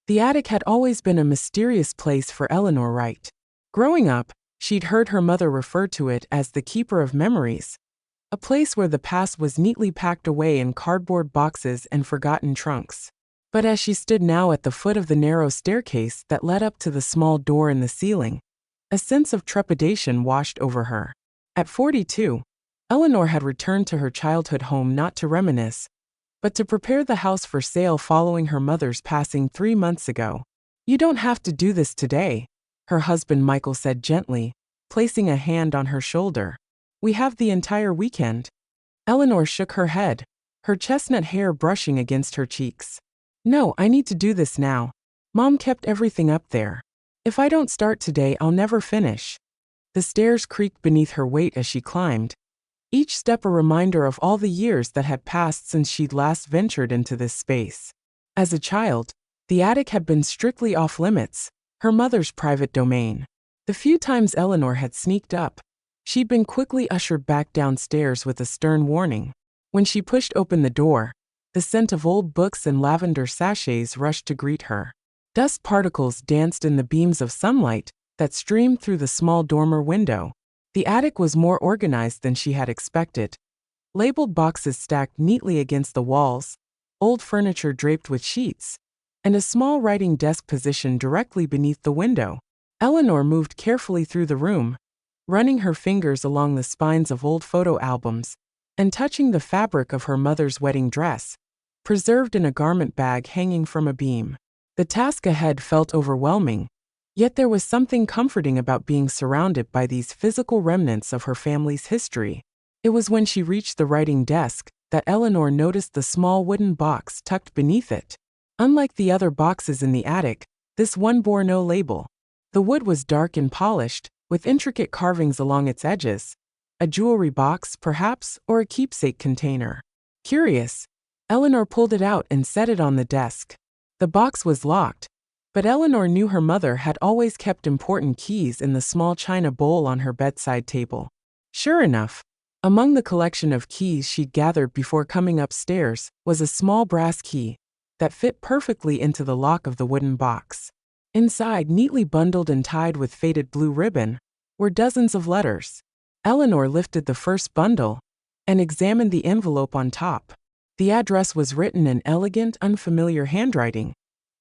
The attic had always been a mysterious place for Eleanor Wright. Growing up, she'd heard her mother refer to it as the keeper of memories, a place where the past was neatly packed away in cardboard boxes and forgotten trunks. But as she stood now at the foot of the narrow staircase that led up to the small door in the ceiling, a sense of trepidation washed over her. At 42, Eleanor had returned to her childhood home not to reminisce, but to prepare the house for sale following her mother's passing 3 months ago. "You don't have to do this today," her husband Michael said gently, placing a hand on her shoulder. "We have the entire weekend." Eleanor shook her head, her chestnut hair brushing against her cheeks. "No, I need to do this now. Mom kept everything up there. If I don't start today, I'll never finish." The stairs creaked beneath her weight as she climbed, each step a reminder of all the years that had passed since she'd last ventured into this space. As a child, the attic had been strictly off limits, her mother's private domain. The few times Eleanor had sneaked up, she'd been quickly ushered back downstairs with a stern warning. When she pushed open the door, the scent of old books and lavender sachets rushed to greet her. Dust particles danced in the beams of sunlight that streamed through the small dormer window. The attic was more organized than she had expected. Labeled boxes stacked neatly against the walls, old furniture draped with sheets, and a small writing desk positioned directly beneath the window. Eleanor moved carefully through the room, running her fingers along the spines of old photo albums and touching the fabric of her mother's wedding dress, preserved in a garment bag hanging from a beam. The task ahead felt overwhelming, yet there was something comforting about being surrounded by these physical remnants of her family's history. It was when she reached the writing desk that Eleanor noticed the small wooden box tucked beneath it. Unlike the other boxes in the attic, this one bore no label. The wood was dark and polished, with intricate carvings along its edges. A jewelry box, perhaps, or a keepsake container. Curious, Eleanor pulled it out and set it on the desk. The box was locked, but Eleanor knew her mother had always kept important keys in the small china bowl on her bedside table. Sure enough, among the collection of keys she'd gathered before coming upstairs was a small brass key that fit perfectly into the lock of the wooden box. Inside, neatly bundled and tied with faded blue ribbon, were dozens of letters. Eleanor lifted the first bundle and examined the envelope on top. The address was written in elegant, unfamiliar handwriting,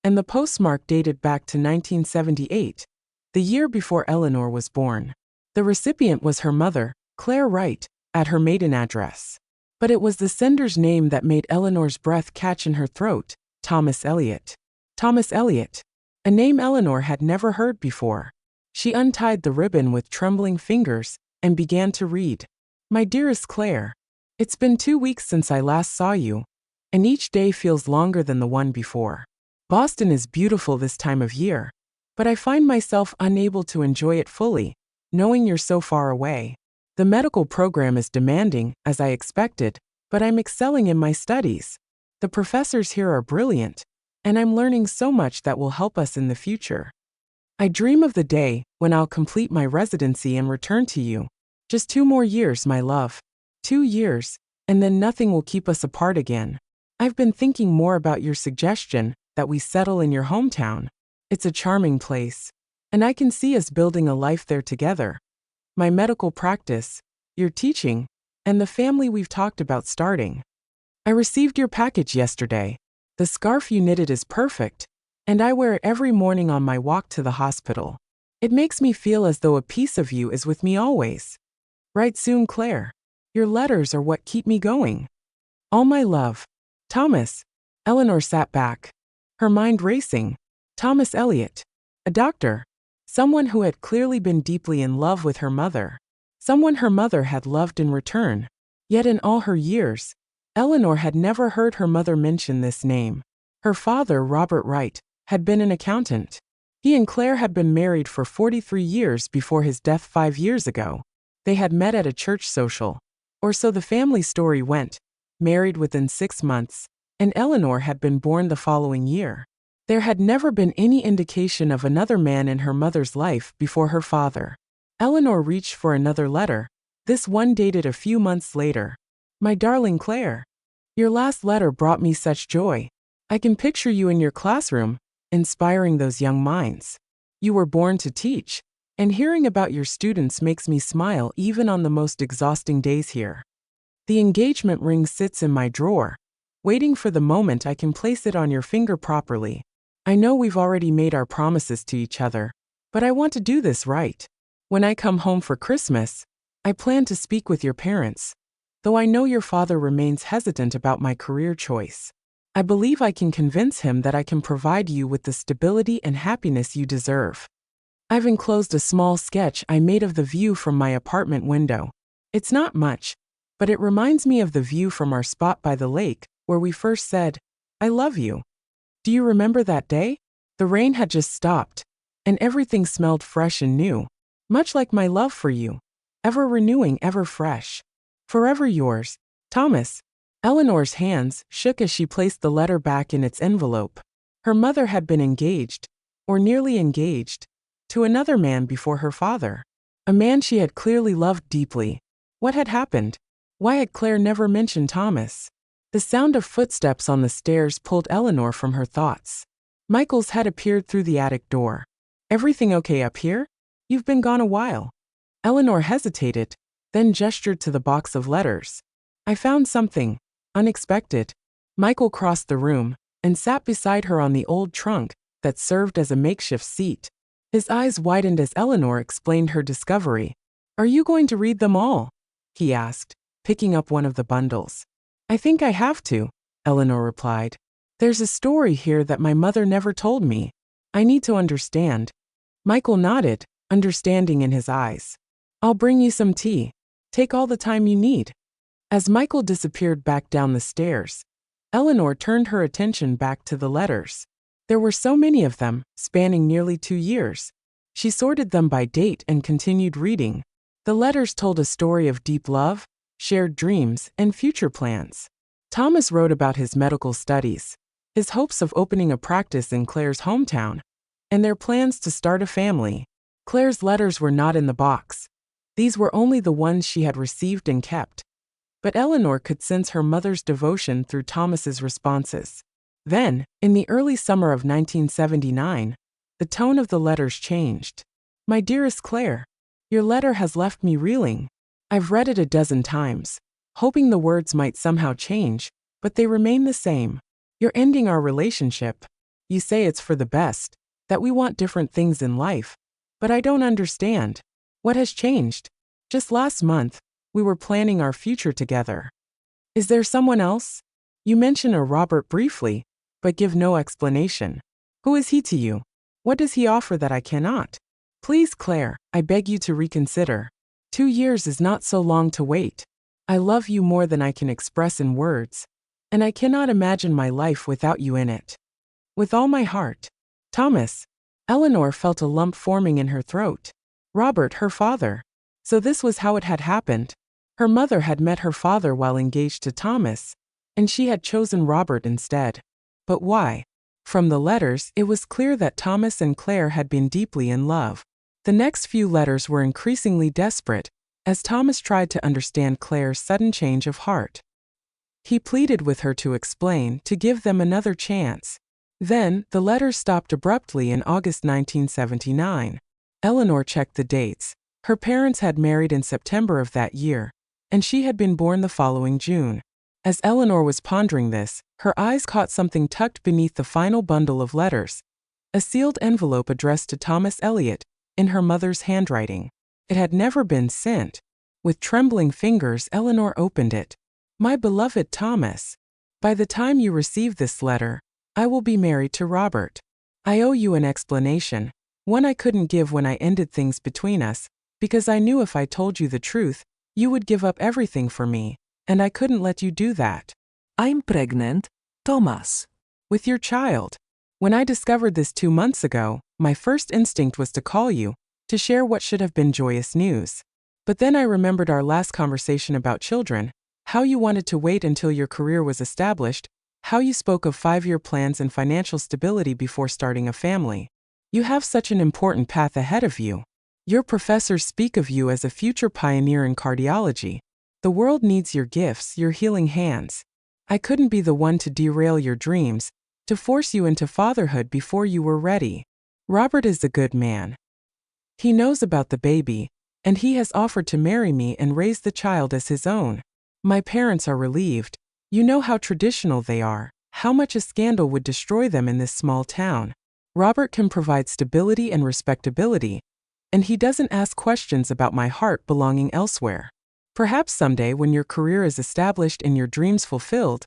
and the postmark dated back to 1978, the year before Eleanor was born. The recipient was her mother, Claire Wright, at her maiden address. But it was the sender's name that made Eleanor's breath catch in her throat: Thomas Elliott. Thomas Elliott, a name Eleanor had never heard before. She untied the ribbon with trembling fingers and began to read. "My dearest Claire, it's been 2 weeks since I last saw you, and each day feels longer than the one before. Boston is beautiful this time of year, but I find myself unable to enjoy it fully, knowing you're so far away. The medical program is demanding, as I expected, but I'm excelling in my studies. The professors here are brilliant, and I'm learning so much that will help us in the future. I dream of the day when I'll complete my residency and return to you. Just 2 more years, my love. 2 years, and then nothing will keep us apart again. I've been thinking more about your suggestion that we settle in your hometown. It's a charming place, and I can see us building a life there together. My medical practice, your teaching, and the family we've talked about starting. I received your package yesterday. The scarf you knitted is perfect, and I wear it every morning on my walk to the hospital. It makes me feel as though a piece of you is with me always. Write soon, Claire. Your letters are what keep me going. All my love. Thomas." Eleanor sat back, her mind racing. Thomas Elliott, a doctor, someone who had clearly been deeply in love with her mother, someone her mother had loved in return. Yet in all her years, Eleanor had never heard her mother mention this name. Her father, Robert Wright, had been an accountant. He and Claire had been married for 43 years before his death 5 years ago. They had met at a church social, or so the family story went, married within 6 months, and Eleanor had been born the following year. There had never been any indication of another man in her mother's life before her father. Eleanor reached for another letter, this one dated a few months later. "My darling Claire, your last letter brought me such joy. I can picture you in your classroom, inspiring those young minds. You were born to teach, and hearing about your students makes me smile even on the most exhausting days here. The engagement ring sits in my drawer, waiting for the moment I can place it on your finger properly. I know we've already made our promises to each other, but I want to do this right. When I come home for Christmas, I plan to speak with your parents, though I know your father remains hesitant about my career choice. I believe I can convince him that I can provide you with the stability and happiness you deserve. I've enclosed a small sketch I made of the view from my apartment window. It's not much, but it reminds me of the view from our spot by the lake, where we first said, "I love you." Do you remember that day? The rain had just stopped, and everything smelled fresh and new, much like my love for you, ever renewing, ever fresh. Forever yours, Thomas. Eleanor's hands shook as she placed the letter back in its envelope. Her mother had been engaged, or nearly engaged, to another man before her father. A man she had clearly loved deeply. What had happened? Why had Claire never mentioned Thomas? The sound of footsteps on the stairs pulled Eleanor from her thoughts. Michael's head appeared through the attic door. "Everything okay up here? You've been gone a while." Eleanor hesitated, then gestured to the box of letters. "I found something unexpected." Michael crossed the room and sat beside her on the old trunk that served as a makeshift seat. His eyes widened as Eleanor explained her discovery. "Are you going to read them all?" he asked, picking up one of the bundles. "I think I have to," Eleanor replied. "There's a story here that my mother never told me. I need to understand." Michael nodded, understanding in his eyes. "I'll bring you some tea. Take all the time you need." As Michael disappeared back down the stairs, Eleanor turned her attention back to the letters. There were so many of them, spanning nearly 2 years. She sorted them by date and continued reading. The letters told a story of deep love, shared dreams, and future plans. Thomas wrote about his medical studies, his hopes of opening a practice in Claire's hometown, and their plans to start a family. Claire's letters were not in the box. These were only the ones she had received and kept. But Eleanor could sense her mother's devotion through Thomas's responses. Then, in the early summer of 1979, the tone of the letters changed. "My dearest Claire, your letter has left me reeling. I've read it a dozen times, hoping the words might somehow change, but they remain the same. You're ending our relationship. You say it's for the best, that we want different things in life. But I don't understand. What has changed? Just last month, we were planning our future together. Is there someone else? You mention a Robert briefly, but give no explanation. Who is he to you? What does he offer that I cannot? Please, Claire, I beg you to reconsider. 2 years is not so long to wait. I love you more than I can express in words, and I cannot imagine my life without you in it. With all my heart. Thomas." Eleanor felt a lump forming in her throat. Robert, her father. So this was how it had happened. Her mother had met her father while engaged to Thomas, and she had chosen Robert instead. But why? From the letters, it was clear that Thomas and Claire had been deeply in love. The next few letters were increasingly desperate, as Thomas tried to understand Claire's sudden change of heart. He pleaded with her to explain, to give them another chance. Then, the letters stopped abruptly in August 1979. Eleanor checked the dates. Her parents had married in September of that year, and she had been born the following June. As Eleanor was pondering this, her eyes caught something tucked beneath the final bundle of letters. A sealed envelope addressed to Thomas Elliot, in her mother's handwriting. It had never been sent. With trembling fingers, Eleanor opened it. "My beloved Thomas, by the time you receive this letter, I will be married to Robert. I owe you an explanation, one I couldn't give when I ended things between us, because I knew if I told you the truth, you would give up everything for me, and I couldn't let you do that. I'm pregnant, Thomas. With your child. When I discovered this 2 months ago, my first instinct was to call you, to share what should have been joyous news. But then I remembered our last conversation about children, how you wanted to wait until your career was established, how you spoke of 5-year plans and financial stability before starting a family. You have such an important path ahead of you. Your professors speak of you as a future pioneer in cardiology. The world needs your gifts, your healing hands. I couldn't be the one to derail your dreams, to force you into fatherhood before you were ready. Robert is a good man. He knows about the baby, and he has offered to marry me and raise the child as his own. My parents are relieved. You know how traditional they are, how much a scandal would destroy them in this small town. Robert can provide stability and respectability, and he doesn't ask questions about my heart belonging elsewhere. Perhaps someday, when your career is established and your dreams fulfilled,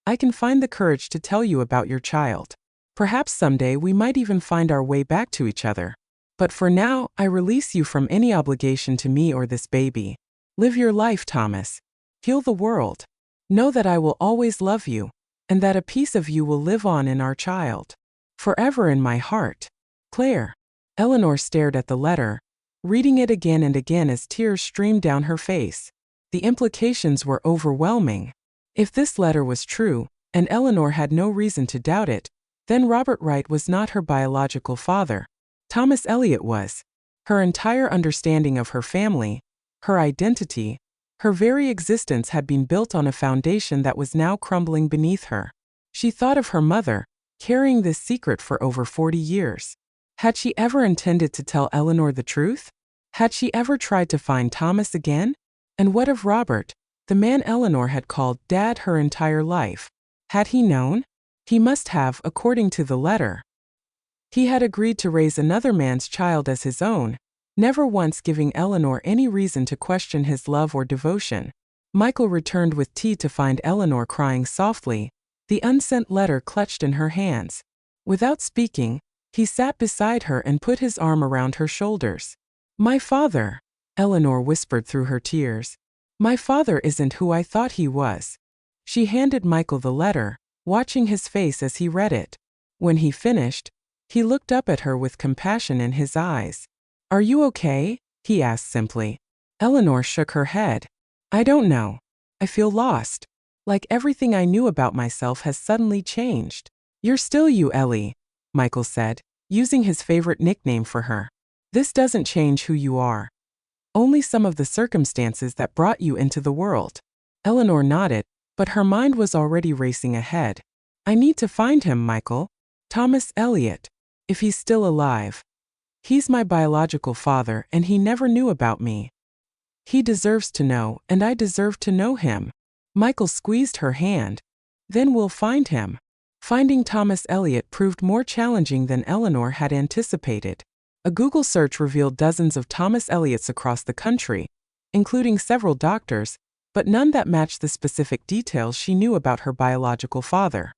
I can find the courage to tell you about your child. Perhaps someday we might even find our way back to each other. But for now, I release you from any obligation to me or this baby. Live your life, Thomas. Heal the world. Know that I will always love you, and that a piece of you will live on in our child. Forever in my heart. Claire. Eleanor stared at the letter, reading it again and again as tears streamed down her face. The implications were overwhelming. If this letter was true, and Eleanor had no reason to doubt it, then Robert Wright was not her biological father. Thomas Elliot was. Her entire understanding of her family, her identity, her very existence had been built on a foundation that was now crumbling beneath her. She thought of her mother, carrying this secret for over 40 years. Had she ever intended to tell Eleanor the truth? Had she ever tried to find Thomas again? And what of Robert, the man Eleanor had called Dad her entire life? Had he known? He must have, according to the letter. He had agreed to raise another man's child as his own, never once giving Eleanor any reason to question his love or devotion. Michael returned with tea to find Eleanor crying softly, the unsent letter clutched in her hands. Without speaking, he sat beside her and put his arm around her shoulders. "My father," Eleanor whispered through her tears. "My father isn't who I thought he was." She handed Michael the letter, watching his face as he read it. When he finished, he looked up at her with compassion in his eyes. "Are you okay?" he asked simply. Eleanor shook her head. "I don't know. I feel lost. Like everything I knew about myself has suddenly changed." "You're still you, Ellie," Michael said, using his favorite nickname for her. "This doesn't change who you are. Only some of the circumstances that brought you into the world." Eleanor nodded, but her mind was already racing ahead. "I need to find him, Michael. Thomas Elliot. If he's still alive. He's my biological father, and he never knew about me. He deserves to know, and I deserve to know him." Michael squeezed her hand. "Then we'll find him." Finding Thomas Elliot proved more challenging than Eleanor had anticipated. A Google search revealed dozens of Thomas Elliots across the country, including several doctors, but none that matched the specific details she knew about her biological father.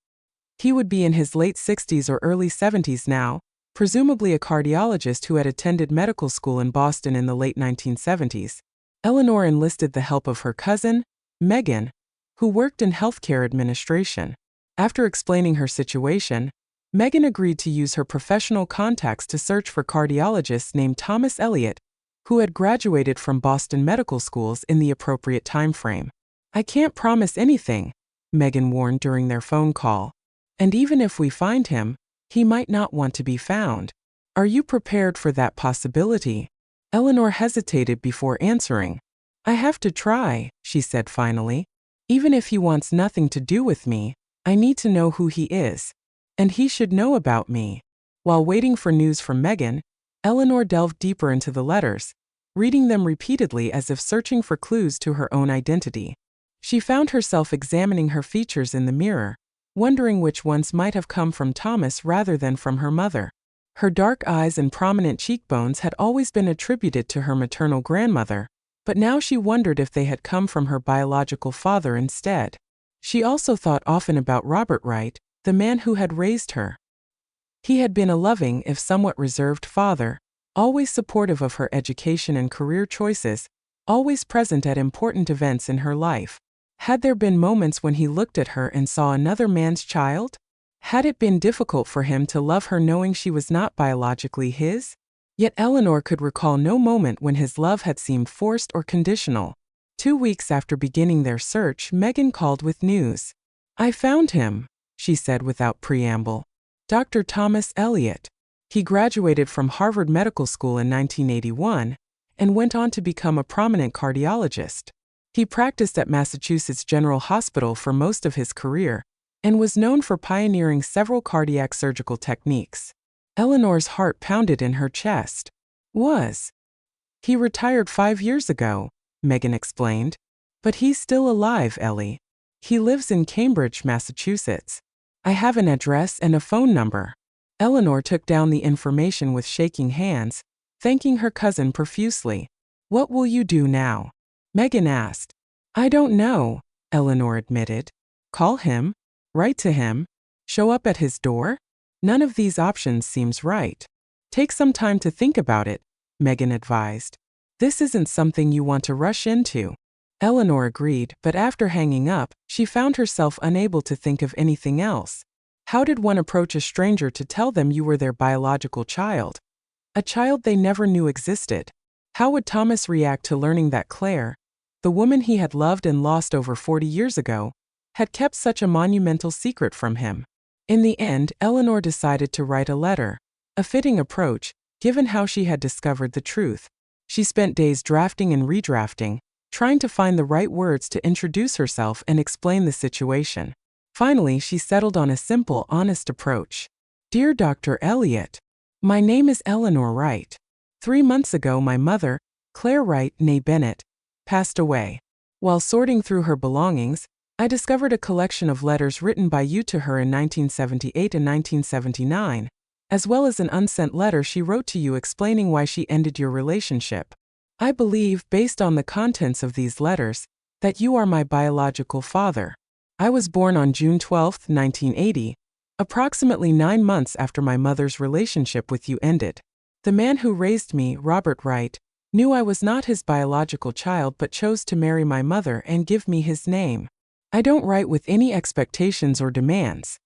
He would be in his late 60s or early 70s now, presumably a cardiologist who had attended medical school in Boston in the late 1970s. Eleanor enlisted the help of her cousin, Megan, who worked in healthcare administration. After explaining her situation, Megan agreed to use her professional contacts to search for cardiologists named Thomas Elliot, who had graduated from Boston medical schools in the appropriate time frame. "I can't promise anything," Megan warned during their phone call. "And even if we find him, he might not want to be found. Are you prepared for that possibility?" Eleanor hesitated before answering. "I have to try," she said finally. "Even if he wants nothing to do with me, I need to know who he is. And he should know about me." While waiting for news from Megan, Eleanor delved deeper into the letters, reading them repeatedly as if searching for clues to her own identity. She found herself examining her features in the mirror, wondering which ones might have come from Thomas rather than from her mother. Her dark eyes and prominent cheekbones had always been attributed to her maternal grandmother, but now she wondered if they had come from her biological father instead. She also thought often about Robert Wright, the man who had raised her. He had been a loving, if somewhat reserved father, always supportive of her education and career choices, always present at important events in her life. Had there been moments when he looked at her and saw another man's child? Had it been difficult for him to love her knowing she was not biologically his? Yet Eleanor could recall no moment when his love had seemed forced or conditional. 2 weeks after beginning their search, Megan called with news. "I found him," she said without preamble. "Dr. Thomas Elliot. He graduated from Harvard Medical School in 1981 and went on to become a prominent cardiologist. He practiced at Massachusetts General Hospital for most of his career, and was known for pioneering several cardiac surgical techniques. Eleanor's heart pounded in her chest. He retired 5 years ago, Megan explained. But he's still alive, Ellie. He lives in Cambridge, Massachusetts. I have an address and a phone number. Eleanor took down the information with shaking hands, thanking her cousin profusely. What will you do now? Megan asked. I don't know, Eleanor admitted. Call him? Write to him? Show up at his door? None of these options seems right. Take some time to think about it, Megan advised. This isn't something you want to rush into. Eleanor agreed, but after hanging up, she found herself unable to think of anything else. How did one approach a stranger to tell them you were their biological child? A child they never knew existed. How would Thomas react to learning that Claire, the woman he had loved and lost over 40 years ago, had kept such a monumental secret from him? In the end, Eleanor decided to write a letter, a fitting approach, given how she had discovered the truth. She spent days drafting and redrafting, trying to find the right words to introduce herself and explain the situation. Finally, she settled on a simple, honest approach. Dear Dr. Elliot, my name is Eleanor Wright. 3 months ago, my mother, Claire Wright née Bennett, passed away. While sorting through her belongings, I discovered a collection of letters written by you to her in 1978 and 1979, as well as an unsent letter she wrote to you explaining why she ended your relationship. I believe, based on the contents of these letters, that you are my biological father. I was born on June 12, 1980, approximately 9 months after my mother's relationship with you ended. The man who raised me, Robert Wright, knew I was not his biological child but chose to marry my mother and give me his name. I don't write with any expectations or demands.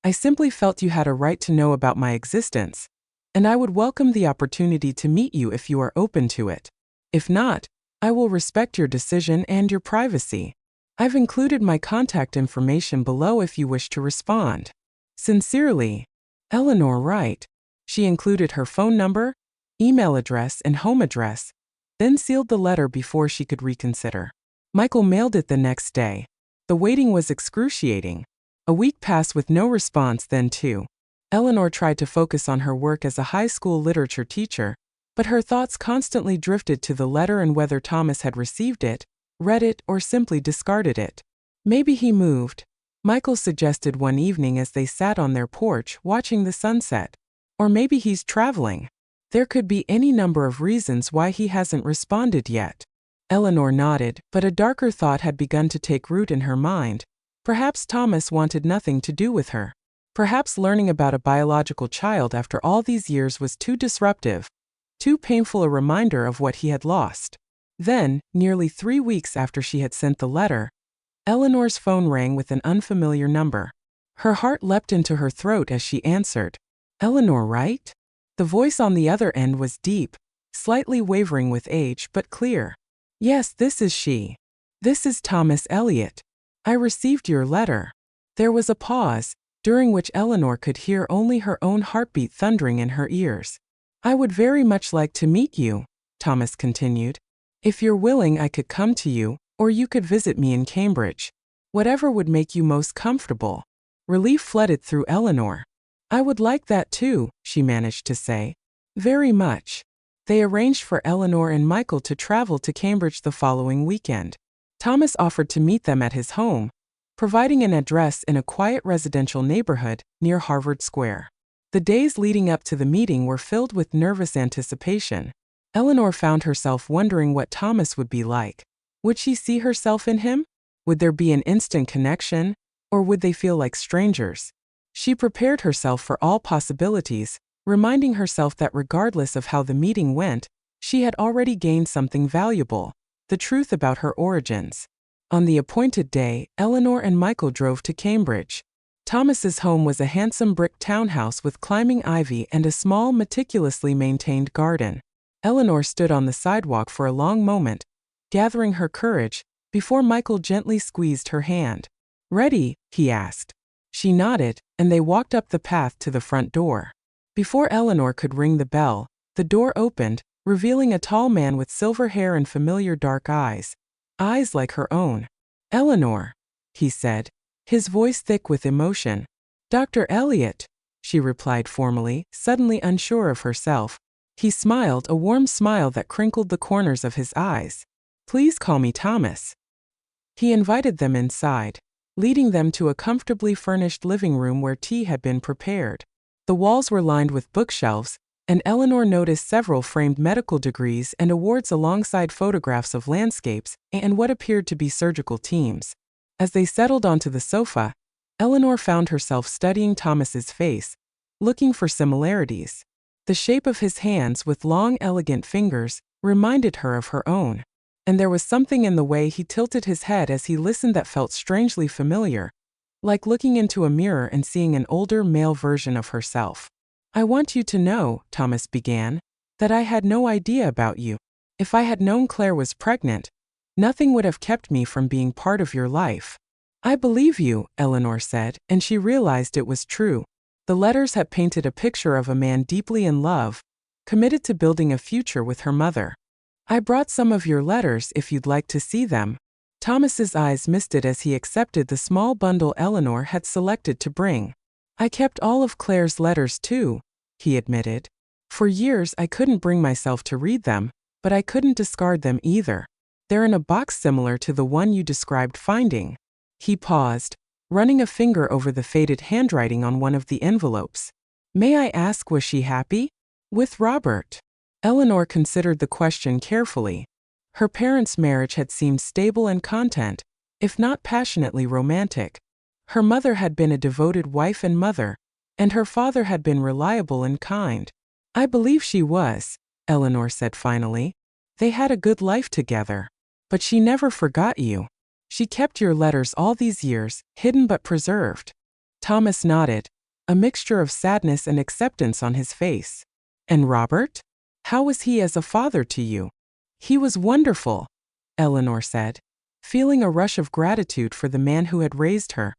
I simply felt you had a right to know about my existence, and I would welcome the opportunity to meet you if you are open to it. If not, I will respect your decision and your privacy. I've included my contact information below if you wish to respond. Sincerely, Eleanor Wright. She included her phone number, email address, and home address, then sealed the letter before she could reconsider. Michael mailed it the next day. The waiting was excruciating. A week passed with no response, then two. Eleanor tried to focus on her work as a high school literature teacher, but her thoughts constantly drifted to the letter and whether Thomas had received it, read it, or simply discarded it. Maybe he moved, Michael suggested one evening as they sat on their porch watching the sunset. Or maybe he's traveling. There could be any number of reasons why he hasn't responded yet. Eleanor nodded, but a darker thought had begun to take root in her mind. Perhaps Thomas wanted nothing to do with her. Perhaps learning about a biological child after all these years was too disruptive, too painful a reminder of what he had lost. Then, nearly 3 weeks after she had sent the letter, Eleanor's phone rang with an unfamiliar number. Her heart leapt into her throat as she answered. Eleanor Wright? The voice on the other end was deep, slightly wavering with age but clear. Yes, this is she. This is Thomas Elliot. I received your letter. There was a pause, during which Eleanor could hear only her own heartbeat thundering in her ears. I would very much like to meet you, Thomas continued. If you're willing, I could come to you, or you could visit me in Cambridge. Whatever would make you most comfortable. Relief flooded through Eleanor. I would like that too, she managed to say. Very much. They arranged for Eleanor and Michael to travel to Cambridge the following weekend. Thomas offered to meet them at his home, providing an address in a quiet residential neighborhood near Harvard Square. The days leading up to the meeting were filled with nervous anticipation. Eleanor found herself wondering what Thomas would be like. Would she see herself in him? Would there be an instant connection, or would they feel like strangers? She prepared herself for all possibilities, reminding herself that regardless of how the meeting went, she had already gained something valuable, the truth about her origins. On the appointed day, Eleanor and Michael drove to Cambridge. Thomas's home was a handsome brick townhouse with climbing ivy and a small, meticulously maintained garden. Eleanor stood on the sidewalk for a long moment, gathering her courage, before Michael gently squeezed her hand. Ready? He asked. She nodded, and they walked up the path to the front door. Before Eleanor could ring the bell, the door opened, revealing a tall man with silver hair and familiar dark eyes. Eyes like her own. Eleanor, he said. his voice thick with emotion. "Dr. Elliot," she replied formally, suddenly unsure of herself. He smiled, a warm smile that crinkled the corners of his eyes. "Please call me Thomas." He invited them inside, leading them to a comfortably furnished living room where tea had been prepared. The walls were lined with bookshelves, and Eleanor noticed several framed medical degrees and awards alongside photographs of landscapes and what appeared to be surgical teams. As they settled onto the sofa, Eleanor found herself studying Thomas's face, looking for similarities. The shape of his hands with long, elegant fingers reminded her of her own. And there was something in the way he tilted his head as he listened that felt strangely familiar, like looking into a mirror and seeing an older male version of herself. "I want you to know," Thomas began, "that I had no idea about you. If I had known Claire was pregnant, nothing would have kept me from being part of your life." "I believe you," Eleanor said, and she realized it was true. The letters had painted a picture of a man deeply in love, committed to building a future with her mother. "I brought some of your letters if you'd like to see them." Thomas's eyes misted as he accepted the small bundle Eleanor had selected to bring. "I kept all of Claire's letters too," he admitted. "For years I couldn't bring myself to read them, but I couldn't discard them either. They're in a box similar to the one you described finding." He paused, running a finger over the faded handwriting on one of the envelopes. "May I ask, was she happy with Robert?" Eleanor considered the question carefully. Her parents' marriage had seemed stable and content, if not passionately romantic. Her mother had been a devoted wife and mother, and her father had been reliable and kind. "I believe she was," Eleanor said finally. "They had a good life together. But she never forgot you. She kept your letters all these years, hidden but preserved." Thomas nodded, a mixture of sadness and acceptance on his face. "And Robert? How was he as a father to you?" "He was wonderful," Eleanor said, feeling a rush of gratitude for the man who had raised her.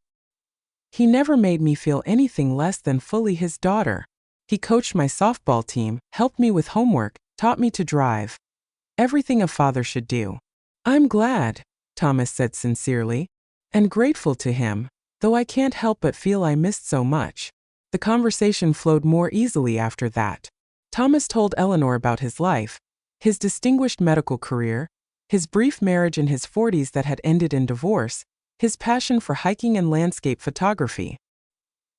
"He never made me feel anything less than fully his daughter. He coached my softball team, helped me with homework, taught me to drive. Everything a father should do." "I'm glad," Thomas said sincerely, "and grateful to him, though I can't help but feel I missed so much." The conversation flowed more easily after that. Thomas told Eleanor about his life, his distinguished medical career, his brief marriage in his 40s that had ended in divorce, his passion for hiking and landscape photography.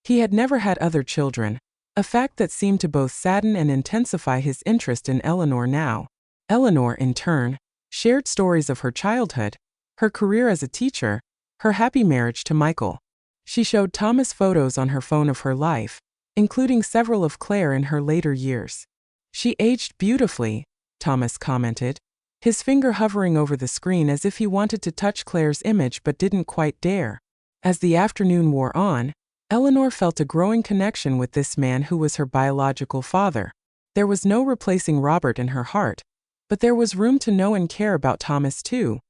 He had never had other children, a fact that seemed to both sadden and intensify his interest in Eleanor now. Eleanor, in turn, shared stories of her childhood, her career as a teacher, her happy marriage to Michael. She showed Thomas photos on her phone of her life, including several of Claire in her later years. "She aged beautifully," Thomas commented, his finger hovering over the screen as if he wanted to touch Claire's image but didn't quite dare. As the afternoon wore on, Eleanor felt a growing connection with this man who was her biological father. There was no replacing Robert in her heart, but there was room to know and care about Thomas too,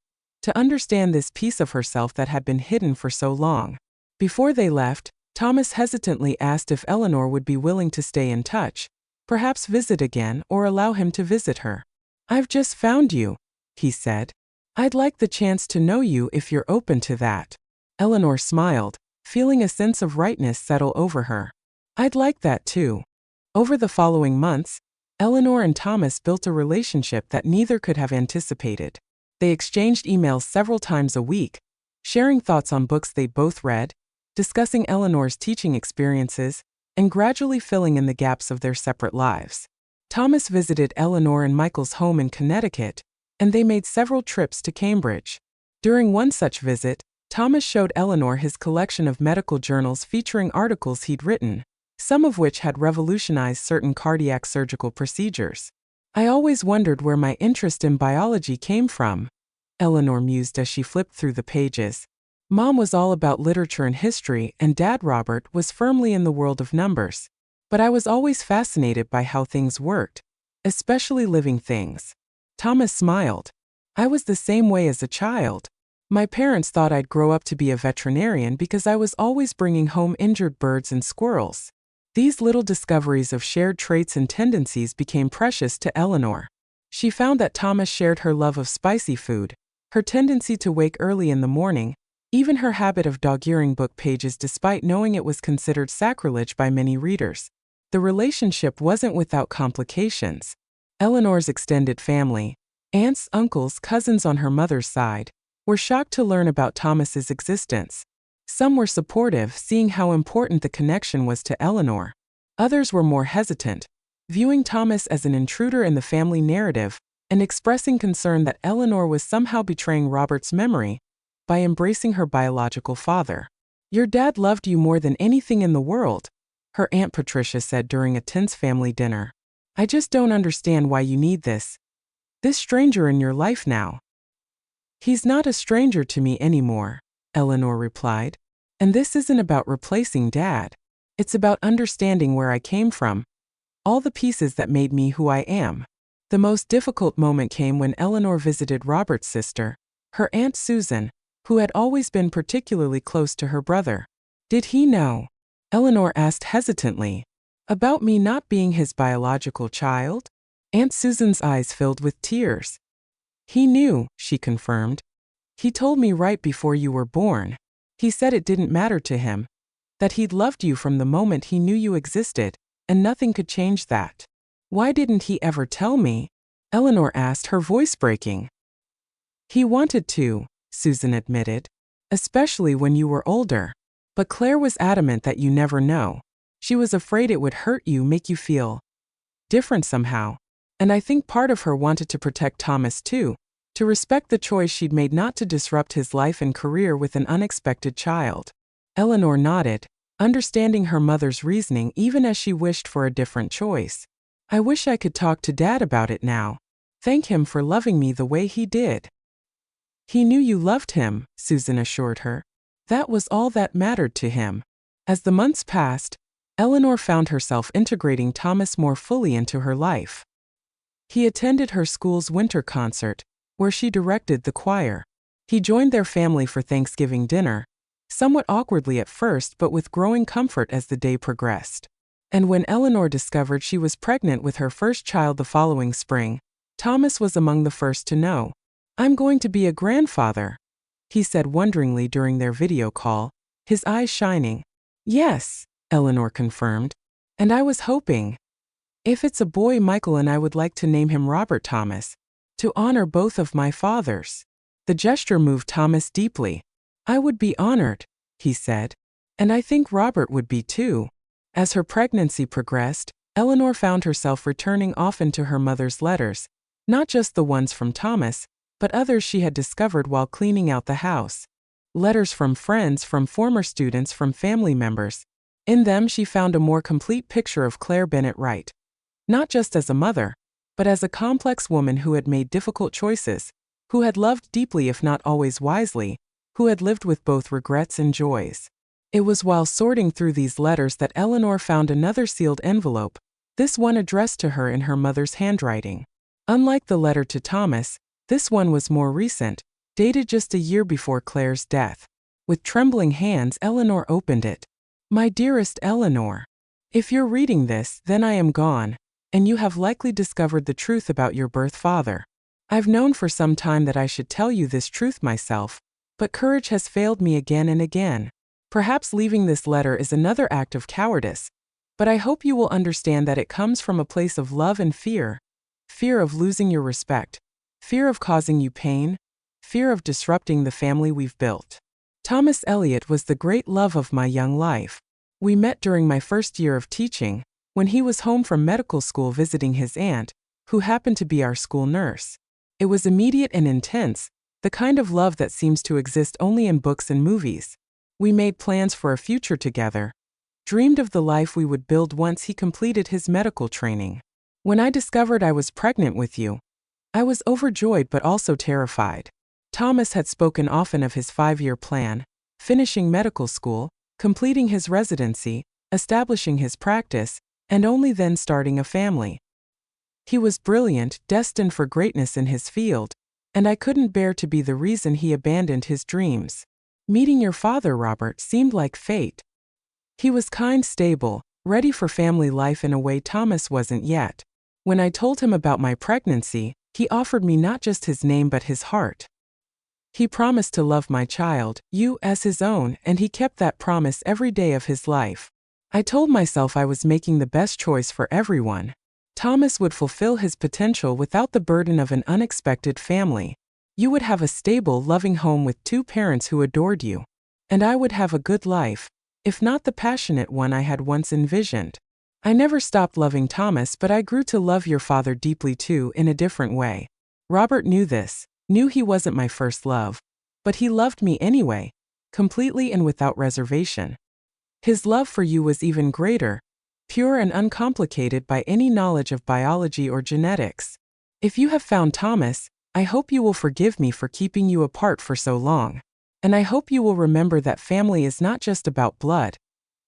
to understand this piece of herself that had been hidden for so long. Before they left, Thomas hesitantly asked if Eleanor would be willing to stay in touch, perhaps visit again or allow him to visit her. "I've just found you," he said. "I'd like the chance to know you if you're open to that." Eleanor smiled, feeling a sense of rightness settle over her. "I'd like that too." Over the following months, Eleanor and Thomas built a relationship that neither could have anticipated. They exchanged emails several times a week, sharing thoughts on books they both read, discussing Eleanor's teaching experiences, and gradually filling in the gaps of their separate lives. Thomas visited Eleanor and Michael's home in Connecticut, and they made several trips to Cambridge. During one such visit, Thomas showed Eleanor his collection of medical journals featuring articles he'd written, some of which had revolutionized certain cardiac surgical procedures. "I always wondered where my interest in biology came from," Eleanor mused as she flipped through the pages. "Mom was all about literature and history, and Dad, Robert, was firmly in the world of numbers. But I was always fascinated by how things worked, especially living things." Thomas smiled. "I was the same way as a child. My parents thought I'd grow up to be a veterinarian because I was always bringing home injured birds and squirrels." These little discoveries of shared traits and tendencies became precious to Eleanor. She found that Thomas shared her love of spicy food, her tendency to wake early in the morning, Even her habit of dog-earing book pages despite knowing it was considered sacrilege by many readers. The relationship wasn't without complications. Eleanor's extended family, aunts, uncles, cousins on her mother's side, were shocked to learn about Thomas's existence. Some were supportive, seeing how important the connection was to Eleanor. Others were more hesitant, viewing Thomas as an intruder in the family narrative and expressing concern that Eleanor was somehow betraying Robert's memory by embracing her biological father. "Your dad loved you more than anything in the world," her Aunt Patricia said during a tense family dinner. "I just don't understand why you need this stranger in your life now." "He's not a stranger to me anymore," Eleanor replied. "And this isn't about replacing Dad. It's about understanding where I came from, all the pieces that made me who I am." The most difficult moment came when Eleanor visited Robert's sister, her Aunt Susan, who had always been particularly close to her brother. "Did he know?" Eleanor asked hesitantly. "About me not being his biological child?" Aunt Susan's eyes filled with tears. "He knew," she confirmed. "He told me right before you were born. He said it didn't matter to him, that he'd loved you from the moment he knew you existed, and nothing could change that." "Why didn't he ever tell me?" Eleanor asked, her voice breaking. "He wanted to," Susan admitted, "especially when you were older. But Claire was adamant that you never know. She was afraid it would hurt you, make you feel different somehow. And I think part of her wanted to protect Thomas too, to respect the choice she'd made not to disrupt his life and career with an unexpected child." Eleanor nodded, understanding her mother's reasoning even as she wished for a different choice. "I wish I could talk to Dad about it now. Thank him for loving me the way he did." "He knew you loved him," Susan assured her. "That was all that mattered to him." As the months passed, Eleanor found herself integrating Thomas more fully into her life. He attended her school's winter concert, where she directed the choir. He joined their family for Thanksgiving dinner, somewhat awkwardly at first but with growing comfort as the day progressed. And when Eleanor discovered she was pregnant with her first child the following spring, Thomas was among the first to know. "I'm going to be a grandfather," he said wonderingly during their video call, his eyes shining. "Yes," Eleanor confirmed. "And I was hoping, if it's a boy, Michael and I would like to name him Robert Thomas, to honor both of my fathers." The gesture moved Thomas deeply. "I would be honored," he said. "And I think Robert would be too." As her pregnancy progressed, Eleanor found herself returning often to her mother's letters, not just the ones from Thomas, but others she had discovered while cleaning out the house. Letters from friends, from former students, from family members. In them she found a more complete picture of Claire Bennett Wright. Not just as a mother, but as a complex woman who had made difficult choices, who had loved deeply if not always wisely, who had lived with both regrets and joys. It was while sorting through these letters that Eleanor found another sealed envelope, this one addressed to her in her mother's handwriting. Unlike the letter to Thomas, this one was more recent, dated just a year before Claire's death. With trembling hands, Eleanor opened it. "My dearest Eleanor, if you're reading this, then I am gone, and you have likely discovered the truth about your birth father. I've known for some time that I should tell you this truth myself, but courage has failed me again and again. Perhaps leaving this letter is another act of cowardice, but I hope you will understand that it comes from a place of love and fear. Fear of losing your respect, fear of causing you pain, fear of disrupting the family we've built. Thomas Elliot was the great love of my young life. We met during my first year of teaching, when he was home from medical school visiting his aunt, who happened to be our school nurse. It was immediate and intense, the kind of love that seems to exist only in books and movies. We made plans for a future together, dreamed of the life we would build once he completed his medical training. When I discovered I was pregnant with you, I was overjoyed but also terrified. Thomas had spoken often of his 5-year plan, finishing medical school, completing his residency, establishing his practice, and only then starting a family. He was brilliant, destined for greatness in his field, and I couldn't bear to be the reason he abandoned his dreams. Meeting your father, Robert, seemed like fate. He was kind, stable, ready for family life in a way Thomas wasn't yet. When I told him about my pregnancy, he offered me not just his name but his heart. He promised to love my child, you, as his own, and he kept that promise every day of his life. I told myself I was making the best choice for everyone. Thomas would fulfill his potential without the burden of an unexpected family. You would have a stable, loving home with 2 parents who adored you. And I would have a good life, if not the passionate one I had once envisioned. I never stopped loving Thomas, but I grew to love your father deeply too, in a different way. Robert knew this, knew he wasn't my first love, but he loved me anyway, completely and without reservation. His love for you was even greater, pure and uncomplicated by any knowledge of biology or genetics. If you have found Thomas, I hope you will forgive me for keeping you apart for so long. And I hope you will remember that family is not just about blood.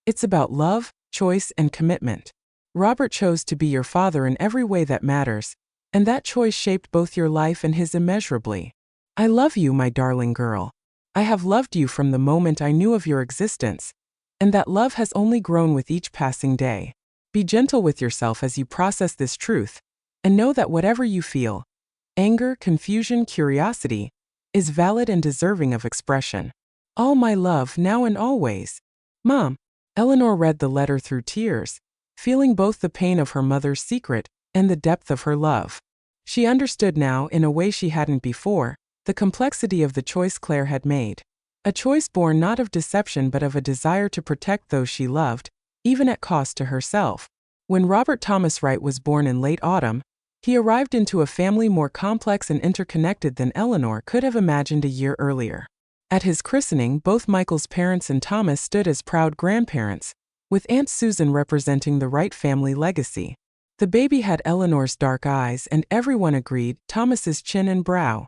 It's about love, choice, and commitment. Robert chose to be your father in every way that matters, and that choice shaped both your life and his immeasurably. I love you, my darling girl. I have loved you from the moment I knew of your existence, and that love has only grown with each passing day. Be gentle with yourself as you process this truth, and know that whatever you feel, anger, confusion, curiosity, is valid and deserving of expression. All my love, now and always. Mom. Eleanor read the letter through tears, feeling both the pain of her mother's secret and the depth of her love. She understood now, in a way she hadn't before, the complexity of the choice Claire had made. A choice born not of deception but of a desire to protect those she loved, even at cost to herself. When Robert Thomas Wright was born in late autumn, he arrived into a family more complex and interconnected than Eleanor could have imagined a year earlier. At his christening, both Michael's parents and Thomas stood as proud grandparents, with Aunt Susan representing the Wright family legacy. The baby had Eleanor's dark eyes, and everyone agreed, Thomas's chin and brow.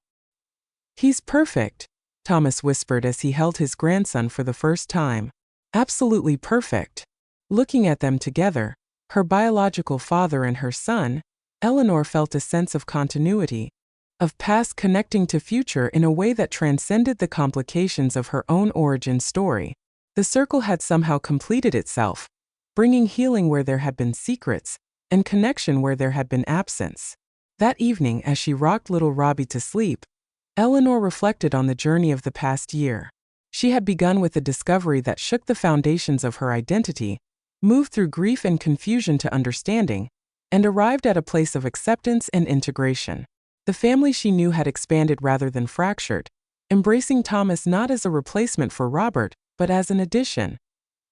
"He's perfect," Thomas whispered as he held his grandson for the first time. "Absolutely perfect." Looking at them together, her biological father and her son, Eleanor felt a sense of continuity, of past connecting to future in a way that transcended the complications of her own origin story. The circle had somehow completed itself, bringing healing where there had been secrets, and connection where there had been absence. That evening, as she rocked little Robbie to sleep, Eleanor reflected on the journey of the past year. She had begun with a discovery that shook the foundations of her identity, moved through grief and confusion to understanding, and arrived at a place of acceptance and integration. The family she knew had expanded rather than fractured, embracing Thomas not as a replacement for Robert, but as an addition.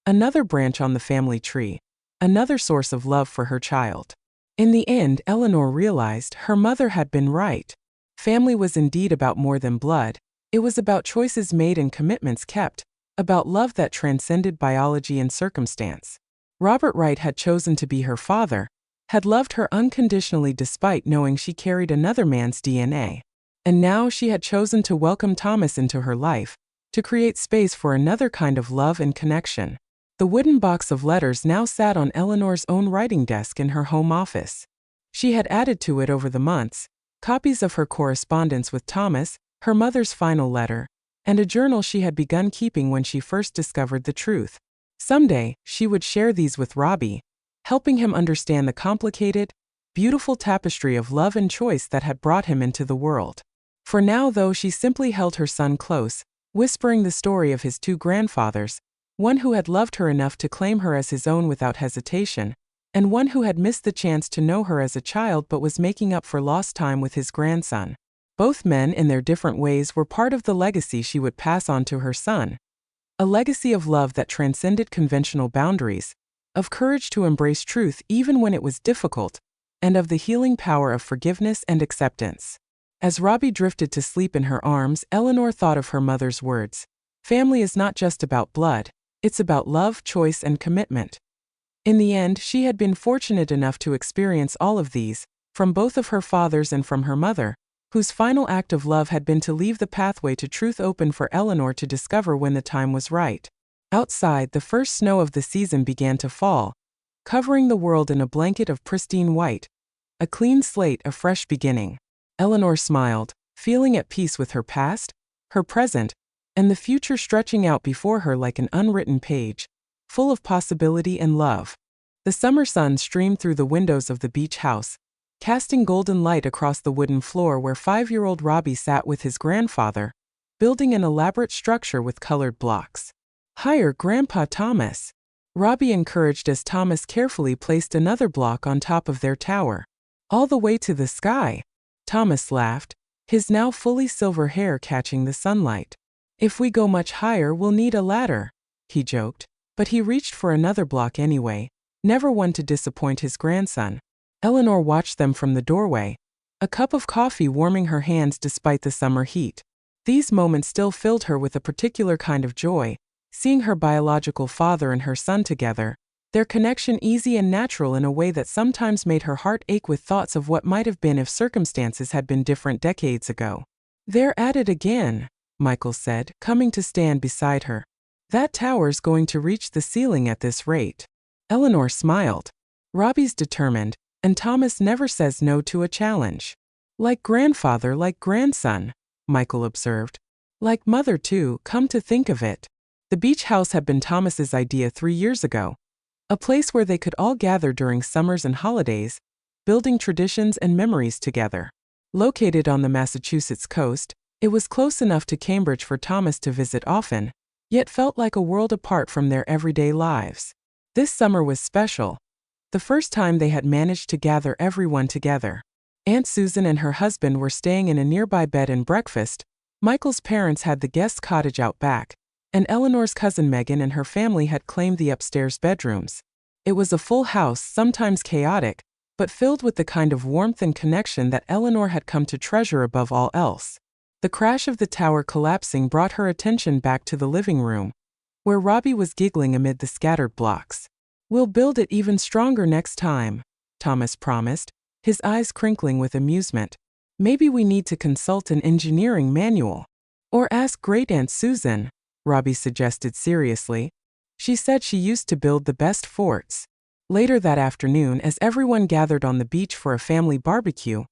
Another branch on the family tree, another source of love for her child. In the end, Eleanor realized her mother had been right. Family was indeed about more than blood. It was about choices made and commitments kept, about love that transcended biology and circumstance. Robert Wright had chosen to be her father, had loved her unconditionally despite knowing she carried another man's DNA. And now she had chosen to welcome Thomas into her life, to create space for another kind of love and connection. The wooden box of letters now sat on Eleanor's own writing desk in her home office. She had added to it over the months copies of her correspondence with Thomas, her mother's final letter, and a journal she had begun keeping when she first discovered the truth. Someday, she would share these with Robbie, helping him understand the complicated, beautiful tapestry of love and choice that had brought him into the world. For now, though, she simply held her son close, whispering the story of his 2 grandfathers, one who had loved her enough to claim her as his own without hesitation, and one who had missed the chance to know her as a child but was making up for lost time with his grandson. Both men, in their different ways, were part of the legacy she would pass on to her son. A legacy of love that transcended conventional boundaries, of courage to embrace truth even when it was difficult, and of the healing power of forgiveness and acceptance. As Robbie drifted to sleep in her arms, Eleanor thought of her mother's words. Family is not just about blood, it's about love, choice, and commitment. In the end, she had been fortunate enough to experience all of these, from both of her fathers and from her mother, whose final act of love had been to leave the pathway to truth open for Eleanor to discover when the time was right. Outside, the first snow of the season began to fall, covering the world in a blanket of pristine white. A clean slate, a fresh beginning. Eleanor smiled, feeling at peace with her past, her present, and the future stretching out before her like an unwritten page, full of possibility and love. The summer sun streamed through the windows of the beach house, casting golden light across the wooden floor where 5-year-old Robbie sat with his grandfather, building an elaborate structure with colored blocks. "Higher, Grandpa Thomas," Robbie encouraged as Thomas carefully placed another block on top of their tower. "All the way to the sky," Thomas laughed, his now fully silver hair catching the sunlight. "If we go much higher, we'll need a ladder," he joked. But he reached for another block anyway, never one to disappoint his grandson. Eleanor watched them from the doorway, a cup of coffee warming her hands despite the summer heat. These moments still filled her with a particular kind of joy, seeing her biological father and her son together, their connection easy and natural in a way that sometimes made her heart ache with thoughts of what might have been if circumstances had been different decades ago. "They're at it again," Michael said, coming to stand beside her. "That tower's going to reach the ceiling at this rate." Eleanor smiled. "Robbie's determined, and Thomas never says no to a challenge." "Like grandfather, like grandson," Michael observed. "Like mother too, come to think of it." The beach house had been Thomas's idea 3 years ago. A place where they could all gather during summers and holidays, building traditions and memories together. Located on the Massachusetts coast, it was close enough to Cambridge for Thomas to visit often, yet felt like a world apart from their everyday lives. This summer was special, the first time they had managed to gather everyone together. Aunt Susan and her husband were staying in a nearby bed and breakfast, Michael's parents had the guest cottage out back, and Eleanor's cousin Megan and her family had claimed the upstairs bedrooms. It was a full house, sometimes chaotic, but filled with the kind of warmth and connection that Eleanor had come to treasure above all else. The crash of the tower collapsing brought her attention back to the living room, where Robbie was giggling amid the scattered blocks. "We'll build it even stronger next time," Thomas promised, his eyes crinkling with amusement. "Maybe we need to consult an engineering manual. Or ask Great-Aunt Susan," Robbie suggested seriously. "She said she used to build the best forts." Later that afternoon, as everyone gathered on the beach for a family barbecue,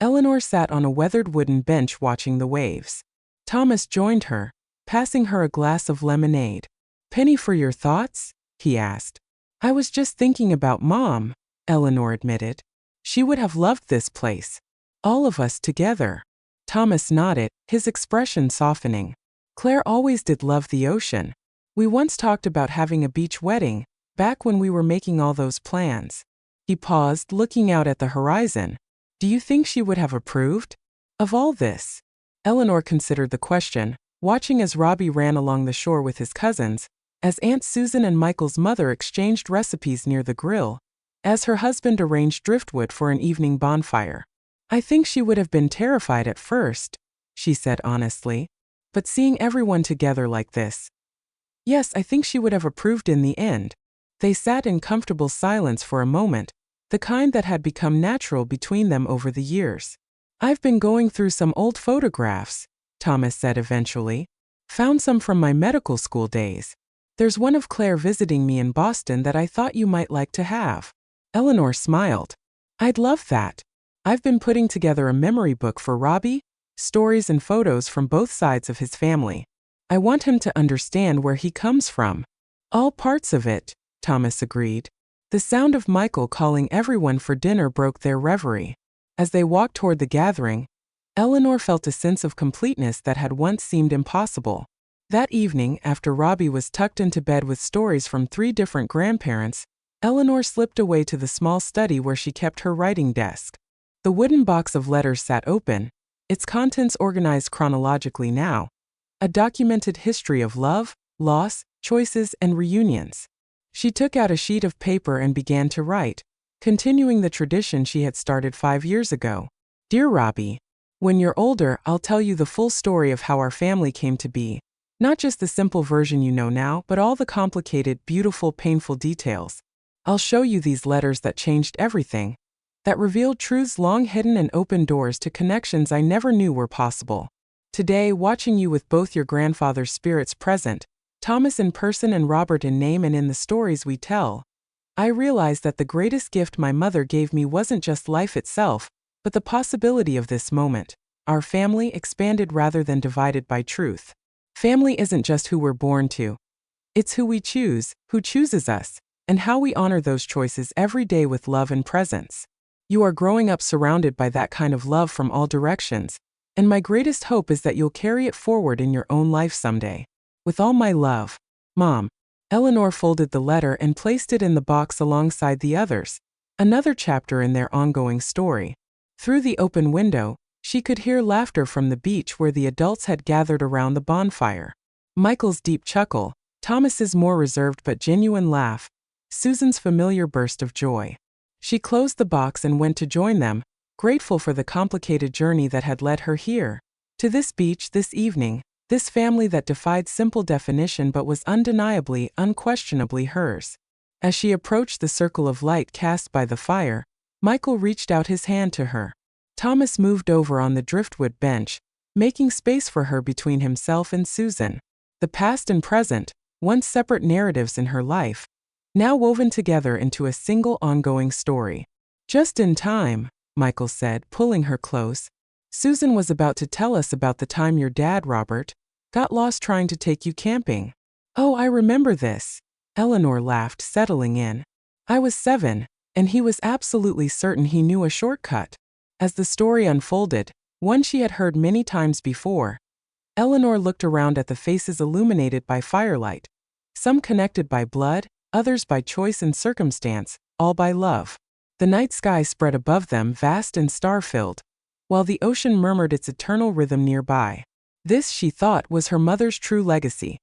Eleanor sat on a weathered wooden bench watching the waves. Thomas joined her, passing her a glass of lemonade. "Penny for your thoughts?" he asked. "I was just thinking about Mom," Eleanor admitted. "She would have loved this place. All of us together." Thomas nodded, his expression softening. "Claire always did love the ocean. We once talked about having a beach wedding, back when we were making all those plans." He paused, looking out at the horizon. "Do you think she would have approved of all this?" Eleanor considered the question, watching as Robbie ran along the shore with his cousins, as Aunt Susan and Michael's mother exchanged recipes near the grill, as her husband arranged driftwood for an evening bonfire. "I think she would have been terrified at first," she said honestly. "But seeing everyone together like this, yes, I think she would have approved in the end." They sat in comfortable silence for a moment, the kind that had become natural between them over the years. "I've been going through some old photographs," Thomas said eventually. "Found some from my medical school days. There's one of Claire visiting me in Boston that I thought you might like to have." Eleanor smiled. "I'd love that. I've been putting together a memory book for Robbie, stories and photos from both sides of his family. I want him to understand where he comes from." "All parts of it," Thomas agreed. The sound of Michael calling everyone for dinner broke their reverie. As they walked toward the gathering, Eleanor felt a sense of completeness that had once seemed impossible. That evening, after Robbie was tucked into bed with stories from 3 different grandparents, Eleanor slipped away to the small study where she kept her writing desk. The wooden box of letters sat open, its contents organized chronologically now, a documented history of love, loss, choices, and reunions. She took out a sheet of paper and began to write, continuing the tradition she had started 5 years ago. "Dear Robbie, when you're older, I'll tell you the full story of how our family came to be. Not just the simple version you know now, but all the complicated, beautiful, painful details. I'll show you these letters that changed everything, that revealed truths long hidden and opened doors to connections I never knew were possible. Today, watching you with both your grandfather's spirits present, Thomas in person and Robert in name and in the stories we tell, I realized that the greatest gift my mother gave me wasn't just life itself, but the possibility of this moment, our family expanded rather than divided by truth. Family isn't just who we're born to. It's who we choose, who chooses us, and how we honor those choices every day with love and presence. You are growing up surrounded by that kind of love from all directions, And my greatest hope is that you'll carry it forward in your own life someday. With all my love, Mom. Eleanor folded the letter and placed it in the box alongside the others, another chapter in their ongoing story. Through the open window, she could hear laughter from the beach where the adults had gathered around the bonfire. Michael's deep chuckle, Thomas's more reserved but genuine laugh, Susan's familiar burst of joy. She closed the box and went to join them, grateful for the complicated journey that had led her here. To this beach, this evening, this family that defied simple definition but was undeniably, unquestionably hers. As she approached the circle of light cast by the fire, Michael reached out his hand to her. Thomas moved over on the driftwood bench, making space for her between himself and Susan. The past and present, once separate narratives in her life, now woven together into a single ongoing story. Just in time, Michael said, pulling her close. Susan was about to tell us about the time your dad, Robert, got lost trying to take you camping. Oh, I remember this. Eleanor laughed, settling in. I was 7, and he was absolutely certain he knew a shortcut. As the story unfolded, one she had heard many times before, Eleanor looked around at the faces illuminated by firelight, some connected by blood, others by choice and circumstance, all by love. The night sky spread above them, vast and star-filled, while the ocean murmured its eternal rhythm nearby. This, she thought, was her mother's true legacy.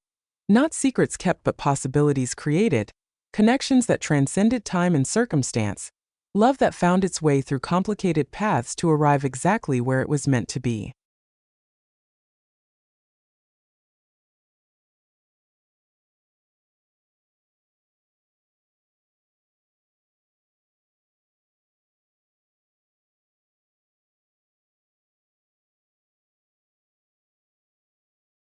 Not secrets kept but possibilities created, connections that transcended time and circumstance, love that found its way through complicated paths to arrive exactly where it was meant to be.